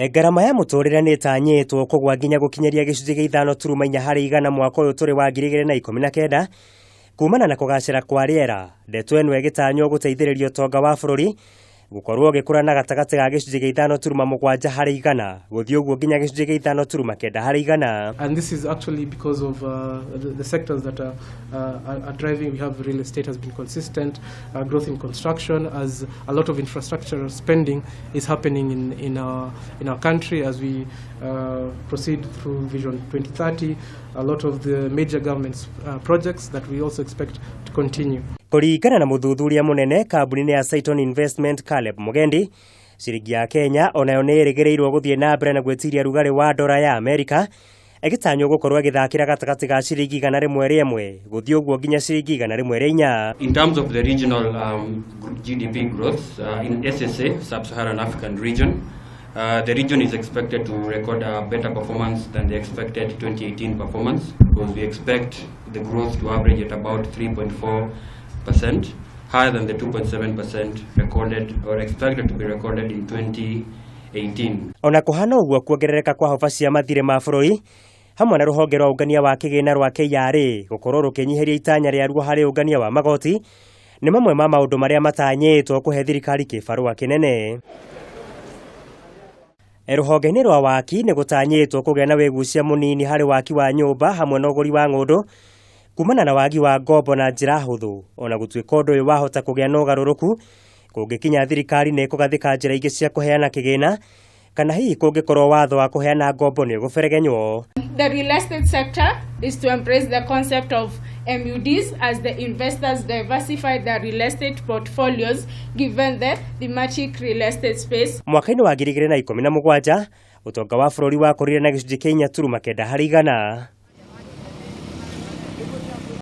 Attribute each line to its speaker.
Speaker 1: Ngarama ya muturire nĩ ĩtanyĩtwo kũgwa nginya gũkinyeria gĩcunjĩ gĩa 5.4 harĩ igana mwaka ũyũ tũrĩ wa 2019 kumana na kũgacĩra kwa rĩera. Ndeto ĩno ĩgĩtanywo gũteithĩrĩria ũtonga wa bũrũri gũkorwo gĩkũra na gatagati ga gĩcunjĩ gĩa 5.7 harĩ igana gũthiĩ ũguo nginya gĩcunjĩ gĩa 5.9 harĩ igana.
Speaker 2: And this is actually because of the sectors that are driving. We have real estate has been consistent, growth in construction, as a lot of infrastructure spending is happening in our country as we proceed through Vision 2030. A lot of the major government projects that we also expect to continue.
Speaker 1: Kuringana na uthuthuria munene kambuni ya Cytonn Investment ugendi, ciringi ya Kenya onayo nĩ ĩrekereirio gũthiĩ na mbere na gwĩtiria rugari wa dola ya Amerika ĩgĩtanywo gũkorwo ĩgĩthakĩra gatagati ga ciringi 100 gũthiĩ ũguo nginya ciringi 104.
Speaker 3: In terms of the regional GDP growth in SSA, Sub-Saharan African region, the region is expected to record a better performance than the expected 2018 performance, because we expect the growth to average at about 3.4%, higher than the 2.7% recorded or expected to be recorded in 2018.
Speaker 1: Ona kuhana ũguo kuongerereka kwa hoba cia mathirĩ ma bũrũri hamwe na ruhonge rwa ungania wa kĩgĩna rwa KRA gũkorwo rũkĩnyihiria itanya rĩaruo harĩ ungania wa magoti nĩ mamwe ma maũndũ marĩa matanyĩtwo kũhe thirikari kĩbarũa kĩnene. Ruhonge-inĩ rwa waaki nĩ gũtanyĩtwo kũgĩa na wĩgucia mũnini harĩ waki wa nyũmba hamwe na ũgũri wa ng'ũndũ kumana na wagi wa ngombo na njĩra hũthũ. Ona gũtuĩka ũndũ ũyũ wahota kũgĩa na ũgarũrũku kũngĩkinya thirikari nĩ kũgathĩka njĩra ingĩ cia kũheana kĩgĩna kana hihi kũngĩkorwo watho wa kũheana ngombo nĩ ũgũberegenywo.
Speaker 4: The real estate sector is to embrace the concept of MUDs as the investors diversify their real estate portfolios given the thematic real estate space.
Speaker 1: Mwaka-inĩ wa 2017 ũtonga wa bũrũri wakũrire na gĩcunjĩ kĩa 4.9 harĩ igana.